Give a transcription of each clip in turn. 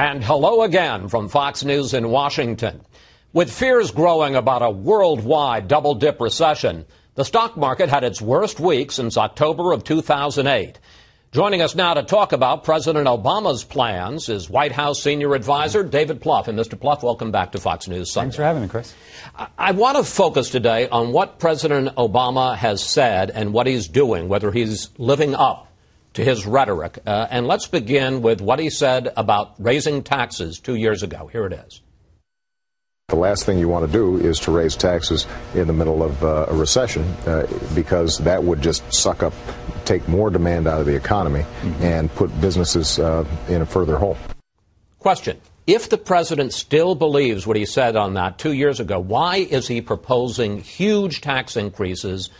And hello again from Fox News in Washington. With fears growing about a worldwide double-dip recession, the stock market had its worst week since October of 2008. Joining us now to talk about President Obama's plans is White House senior advisor David Plouffe. And Mr. Plouffe, welcome back to Fox News Sunday. Thanks for having me, Chris. I want to focus today on what President Obama has said and what he's doing, whether he's living up to his rhetoric. And let's begin with what he said about raising taxes 2 years ago. Here it is. The last thing you want to do is to raise taxes in the middle of a recession because that would just take more demand out of the economy and put businesses in a further hole. Question. If the president still believes what he said on that 2 years ago, why is he proposing huge tax increases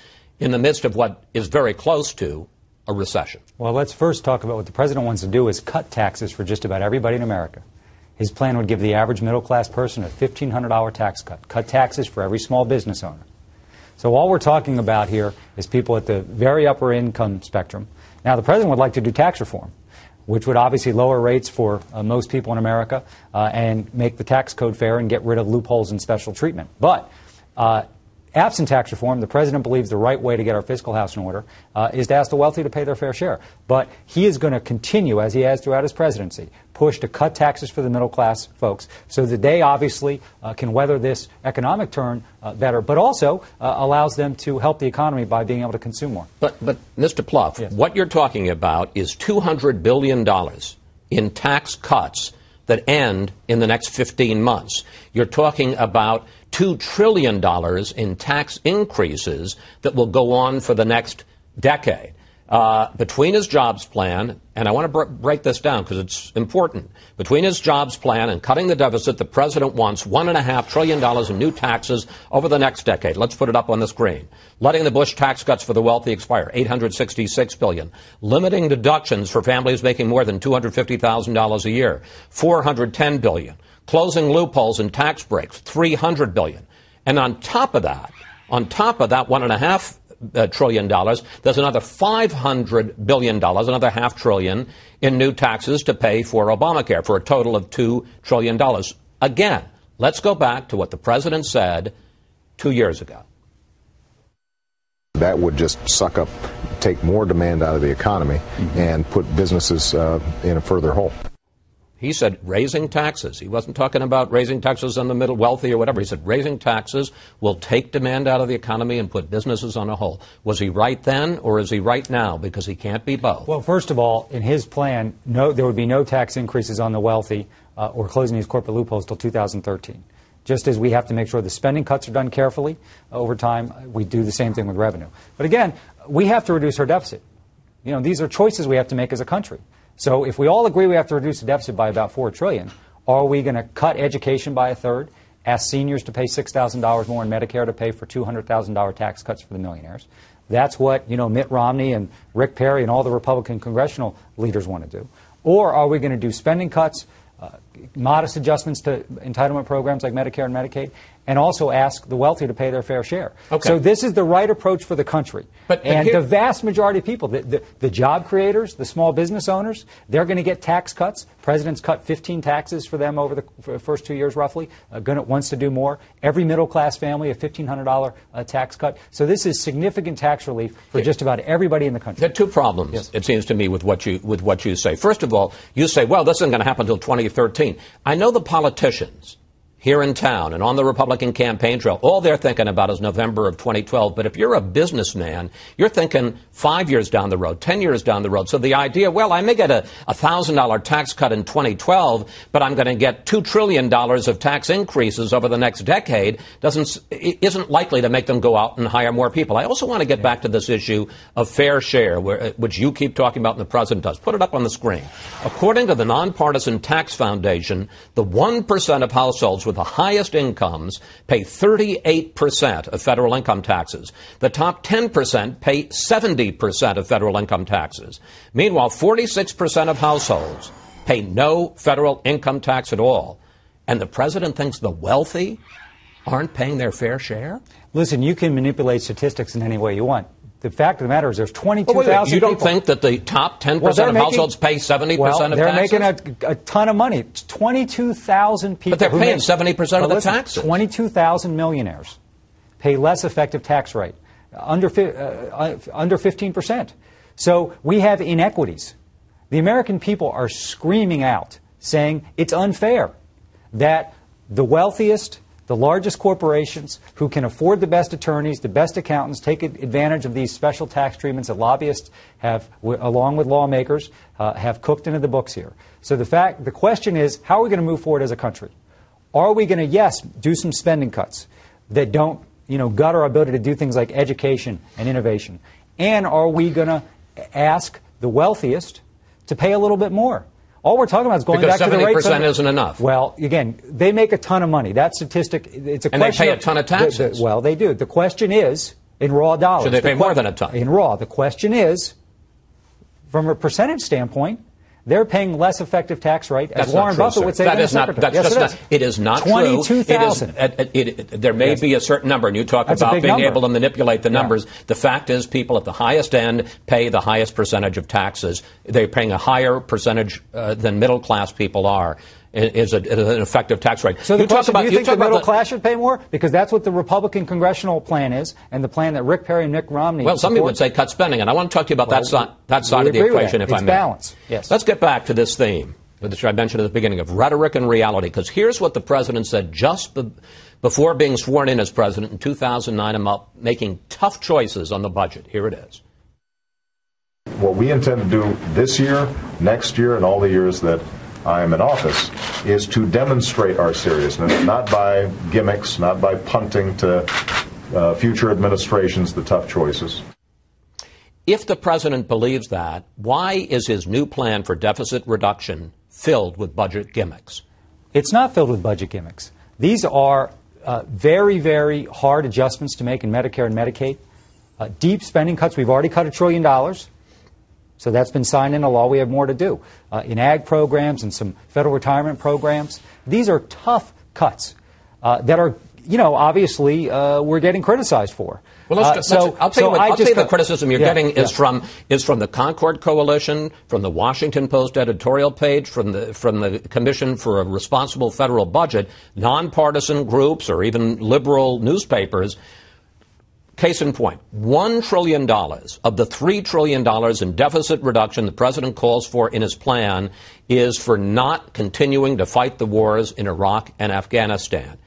in the midst of what is very close to a recession? Well, let's first talk about what the president wants to do is cut taxes for just about everybody in America. His plan would give the average middle-class person a $1,500 tax cut taxes for every small business owner. So all we're talking about here is people at the very upper income spectrum. Now, the president would like to do tax reform, which would obviously lower rates for most people in America and make the tax code fair and get rid of loopholes and special treatment. But absent tax reform, the president believes the right way to get our fiscal house in order is to ask the wealthy to pay their fair share. But he is going to continue, as he has throughout his presidency, push to cut taxes for the middle-class folks so that they obviously can weather this economic turn better, but also allows them to help the economy by being able to consume more. But Mr. Plouffe, yes. What you're talking about is $200 billion in tax cuts that end in the next 15 months. You're talking about $2 trillion in tax increases that will go on for the next decade. Between his jobs plan, and I want to break this down because it's important, between his jobs plan and cutting the deficit, the president wants $1.5 trillion in new taxes over the next decade. Let's put it up on the screen. Letting the Bush tax cuts for the wealthy expire, $866 billion. Limiting deductions for families making more than $250,000 a year, $410 billion. Closing loopholes in tax breaks, $300 billion. And on top of that $1.5 trillion, there's another $500 billion, another $500 billion in new taxes to pay for Obamacare, for a total of $2 trillion. Again, let's go back to what the president said 2 years ago. That would just take more demand out of the economy and put businesses in a further hole. He said raising taxes. He wasn't talking about raising taxes on the middle wealthy or whatever. He said raising taxes will take demand out of the economy and put businesses on a hole. Was he right then or is he right now? Because he can't be both. Well, first of all, in his plan, there would be no tax increases on the wealthy or closing these corporate loopholes till 2013. Just as we have to make sure the spending cuts are done carefully over time, we do the same thing with revenue. But again, we have to reduce our deficit. You know, these are choices we have to make as a country. So if we all agree we have to reduce the deficit by about $4 trillion, are we going to cut education by a third, ask seniors to pay $6,000 more in Medicare to pay for $200,000 tax cuts for the millionaires? That's what, Mitt Romney and Rick Perry and all the Republican congressional leaders want to do. Or are we going to do spending cuts, modest adjustments to entitlement programs like Medicare and Medicaid, and also ask the wealthy to pay their fair share? Okay. So this is the right approach for the country. But the vast majority of people, the job creators, the small business owners, they're going to get tax cuts. President's cut 15 taxes for them over the first 2 years, roughly. Wants to do more. Every middle-class family, a $1,500 tax cut. So this is significant tax relief for just about everybody in the country. There are two problems, yes, it seems to me, with what you say. First of all, you say, well, this isn't going to happen until 2013. I know the politicians here in town and on the Republican campaign trail, all they're thinking about is November of 2012. But if you're a businessman, you're thinking 5 years down the road, 10 years down the road. So the idea, well, I may get a $1,000 tax cut in 2012, but I'm going to get $2 trillion of tax increases over the next decade isn't likely to make them go out and hire more people. I also want to get back to this issue of fair share, which you keep talking about and the president does. Put it up on the screen. According to the Nonpartisan Tax Foundation, the 1% of households with the highest incomes pay 38% of federal income taxes. The top 10% pay 70% of federal income taxes. Meanwhile, 46% of households pay no federal income tax at all. And the president thinks the wealthy aren't paying their fair share? Listen, you can manipulate statistics in any way you want. The fact of the matter is there's 22,000 people. You don't think that the top 10% of households pay 70% of they're taxes? They're making a ton of money. It's 22,000 people. But they're paying 70% of the taxes. 22,000 millionaires pay less effective tax rate, under 15%. So we have inequities. The American people are screaming out, saying it's unfair that the wealthiest, the largest corporations who can afford the best attorneys, the best accountants, take advantage of these special tax treatments that lobbyists have, along with lawmakers, have cooked into the books here. So the question is, how are we going to move forward as a country? Are we going to, yes, do some spending cuts that don't, gut our ability to do things like education and innovation? And are we going to ask the wealthiest to pay a little bit more? All we're talking about is going back to the rate. Because 70% isn't enough. Well, again, they make a ton of money. That statistic, it's a question. And they pay a ton of taxes. Well, they do. The question is, in raw dollars. Should they pay more than a ton? In raw. The question is, from a percentage standpoint, they're paying less effective tax rate, as Warren Buffett would say. That is not. That's just not. It is not 22,000. There may be a certain number, and you talk about being able to manipulate the numbers. The fact is, people at the highest end pay the highest percentage of taxes. They're paying a higher percentage than middle class people are. Is an effective tax rate. So the question, do you think the middle class should pay more? Because that's what the Republican congressional plan is, and the plan that Rick Perry and Mitt Romney Well, some people would say cut spending, and I want to talk to you about that side of the equation, if I may. It's balance. Yes. Let's get back to this theme, which I mentioned at the beginning, of rhetoric and reality, because here's what the president said just before being sworn in as president in 2009 about making tough choices on the budget. Here it is. What we intend to do this year, next year, and all the years that I am in office is to demonstrate our seriousness, not by gimmicks, not by punting to future administrations the tough choices. If the president believes that, why is his new plan for deficit reduction filled with budget gimmicks? It's not filled with budget gimmicks. These are very, very hard adjustments to make in Medicare and Medicaid. Deep spending cuts. We've already cut $1 trillion. So that's been signed into law. We have more to do in ag programs and some federal retirement programs. These are tough cuts that are, obviously we're getting criticized for. Well, I'll tell you the criticism you're getting is from the Concord Coalition, from the Washington Post editorial page, from the Commission for a Responsible Federal Budget, nonpartisan groups, or even liberal newspapers. Case in point, $1 trillion of the $3 trillion in deficit reduction the president calls for in his plan is for not continuing to fight the wars in Iraq and Afghanistan.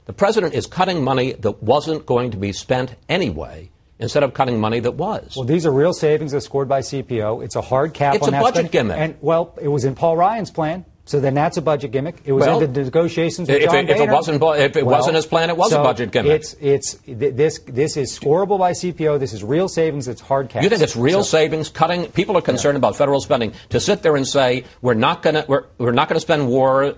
The president is cutting money that wasn't going to be spent anyway instead of cutting money that was. Well, these are real savings that's scored by CPO. It's a hard cap on that. It's a budget gimmick. And, well, it was in Paul Ryan's plan. So then that's a budget gimmick. It was in the negotiations with John Boehner. If it wasn't his plan, it was a budget gimmick. This is scorable by CPO. This is real savings. It's hard cash. You think it's real savings? Cutting. People are concerned about federal spending. To sit there and say we're not going to spend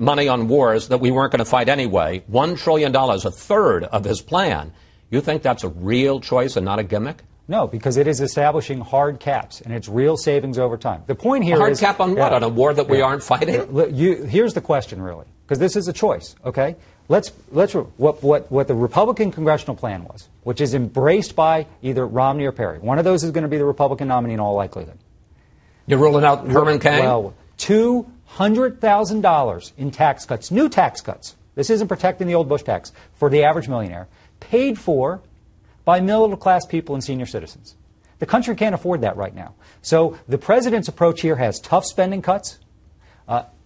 money on wars that we weren't going to fight anyway. $1 trillion, a third of his plan. You think that's a real choice and not a gimmick? No, because it is establishing hard caps, and it's real savings over time. The point here is... Hard cap on what? On a war that we aren't fighting? Here's the question, really, because this is a choice, okay? What the Republican congressional plan was, which is embraced by either Romney or Perry. One of those is going to be the Republican nominee in all likelihood. You're ruling out Herman Cain? Well, $200,000 in tax cuts, new tax cuts. This isn't protecting the old Bush tax for the average millionaire, paid for by middle-class people and senior citizens. The country can't afford that right now. So the president's approach here has tough spending cuts,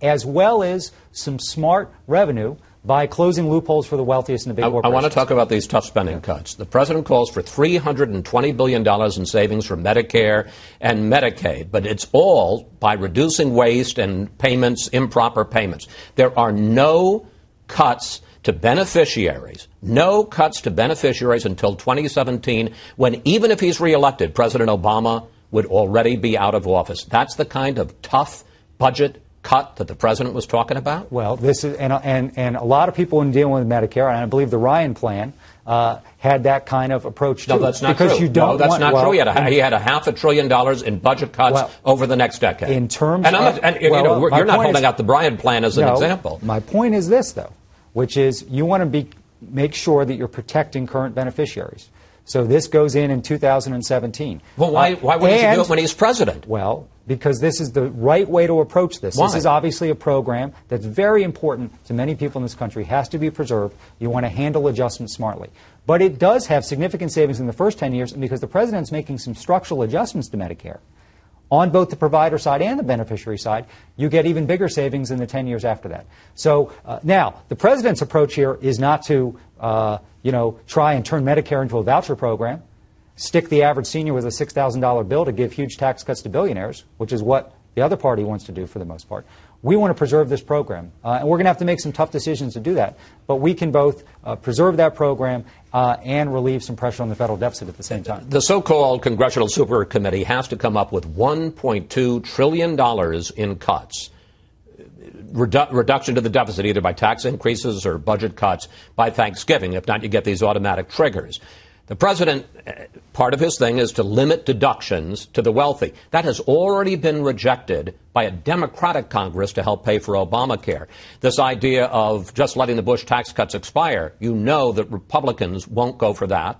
as well as some smart revenue by closing loopholes for the wealthiest and the big corporations. I want to talk about these tough spending cuts. The president calls for $320 billion in savings for Medicare and Medicaid, but it's all by reducing waste and payments, improper payments. There are no cuts to beneficiaries, until 2017, when even if he's reelected, President Obama would already be out of office. That's the kind of tough budget cut that the president was talking about? Well, this is, and a lot of people in dealing with Medicare, and I believe the Ryan plan had that kind of approach too. No, that's not true. True. He had $500 billion in budget cuts over the next decade. In terms, you're not holding out the Ryan plan as an example. My point is this, though, which is you want to make sure that you're protecting current beneficiaries. So this goes in 2017. Well, why wouldn't he do it when he's president? Well, because this is the right way to approach this. Why? This is obviously a program that's very important to many people in this country, has to be preserved. You want to handle adjustments smartly. But it does have significant savings in the first 10 years, and because the president's making some structural adjustments to Medicare, on both the provider side and the beneficiary side, you get even bigger savings in the 10 years after that. So now, the president's approach here is not to, try and turn Medicare into a voucher program, stick the average senior with a $6,000 bill to give huge tax cuts to billionaires, which is what the other party wants to do for the most part. We want to preserve this program, and we're going to have to make some tough decisions to do that. But we can both preserve that program and relieve some pressure on the federal deficit at the same time. The so-called Congressional Super Committee has to come up with $1.2 trillion in cuts. Reduction to the deficit, either by tax increases or budget cuts by Thanksgiving. If not, you get these automatic triggers. The president, part of his thing is to limit deductions to the wealthy. That has already been rejected by a Democratic Congress to help pay for Obamacare. This idea of just letting the Bush tax cuts expire, you know that Republicans won't go for that.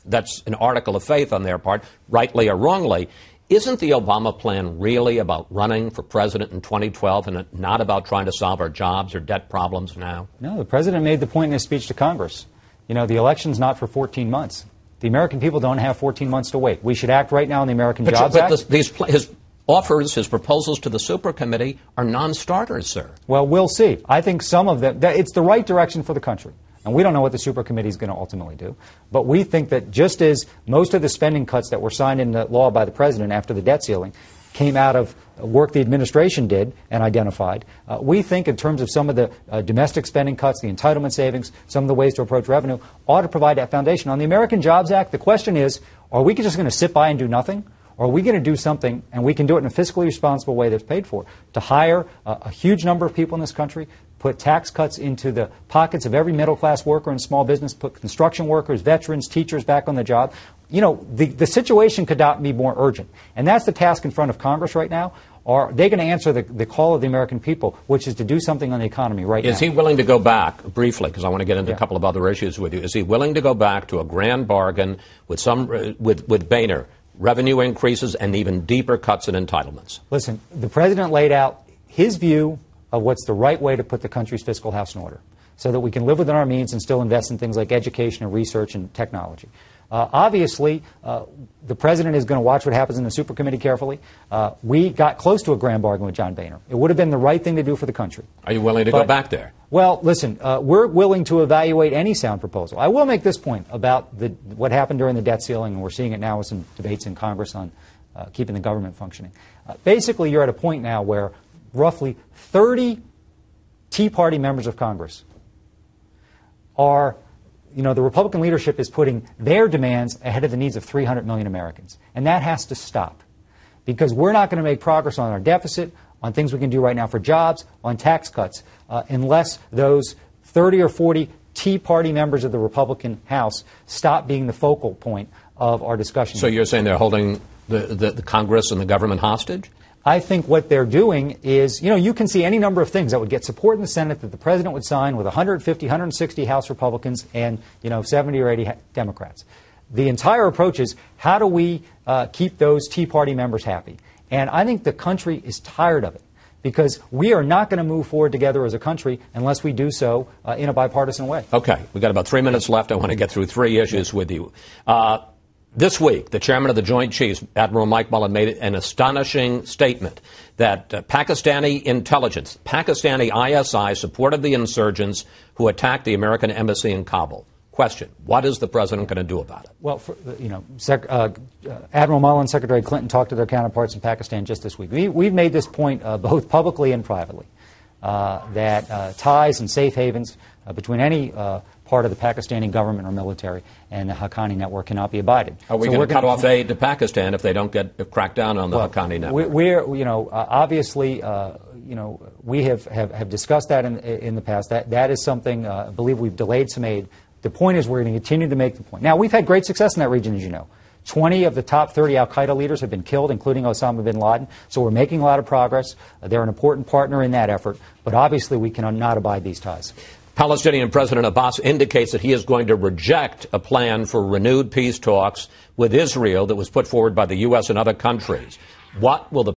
That's an article of faith on their part, rightly or wrongly. Isn't the Obama plan really about running for president in 2012 and not about trying to solve our jobs or debt problems now? No, the president made the point in his speech to Congress. You know, the election's not for 14 months. The American people don't have 14 months to wait. We should act right now in the American Jobs Act. His offers, his proposals to the Super Committee are non-starters, sir. Well, we'll see. I think some of them, it's the right direction for the country. And we don't know what the Super Committee is going to ultimately do. But we think that just as most of the spending cuts that were signed into law by the president after the debt ceiling came out of work the administration did and identified, we think in terms of some of the domestic spending cuts, the entitlement savings, some of the ways to approach revenue, ought to provide that foundation. On the American Jobs Act, the question is, are we just going to sit by and do nothing? Or are we going to do something, and we can do it in a fiscally responsible way that's paid for, to hire a huge number of people in this country, put tax cuts into the pockets of every middle-class worker and small business, put construction workers, veterans, teachers back on the job? You know, the situation could not be more urgent. And that's the task in front of Congress right now. Are they going to answer the call of the American people, which is to do something on the economy right now? Is he willing to go back, briefly, because I want to get into a couple of other issues with you, is he willing to go back to a grand bargain with Boehner, revenue increases and even deeper cuts in entitlements? Listen, the president laid out his view of what's the right way to put the country's fiscal house in order so that we can live within our means and still invest in things like education and research and technology. Obviously, the president is going to watch what happens in the Super Committee carefully. We got close to a grand bargain with John Boehner. It would have been the right thing to do for the country. Are you willing to go back there? Well, listen, we're willing to evaluate any sound proposal. I will make this point about what happened during the debt ceiling, and we're seeing it now with some debates in Congress on keeping the government functioning. Basically, you're at a point now where roughly 30 Tea Party members of Congress are, the Republican leadership is putting their demands ahead of the needs of 300 million Americans. And that has to stop because we're not going to make progress on our deficit, on things we can do right now for jobs, on tax cuts, unless those 30 or 40 Tea Party members of the Republican House stop being the focal point of our discussion. So you're saying they're holding the Congress and the government hostage? I think what they're doing is, you can see any number of things that would get support in the Senate that the president would sign with 150, 160 House Republicans and, 70 or 80 Democrats. The entire approach is how do we keep those Tea Party members happy? And I think the country is tired of it because we are not going to move forward together as a country unless we do so in a bipartisan way. Okay. We've got about 3 minutes left. I want to get through three issues with you. This week, the chairman of the Joint Chiefs, Admiral Mike Mullen, made an astonishing statement that Pakistani intelligence, Pakistani ISI, supported the insurgents who attacked the American embassy in Kabul. Question, what is the president going to do about it? Well, Admiral Mullen, Secretary Clinton talked to their counterparts in Pakistan just this week. We've made this point both publicly and privately, that ties and safe havens between any part of the Pakistani government or military and the Haqqani network cannot be abided. Are we going to cut off aid to Pakistan if they don't get cracked down on the Haqqani network? Obviously, we have discussed that in the past. That is something I believe we've delayed some aid. The point is we're going to continue to make the point. Now, we've had great success in that region, as you know. 20 of the top 30 al-Qaeda leaders have been killed, including Osama bin Laden. So we're making a lot of progress. They're an important partner in that effort. But obviously, we cannot abide these ties. Palestinian President Abbas indicates that he is going to reject a plan for renewed peace talks with Israel that was put forward by the U.S. and other countries. What will the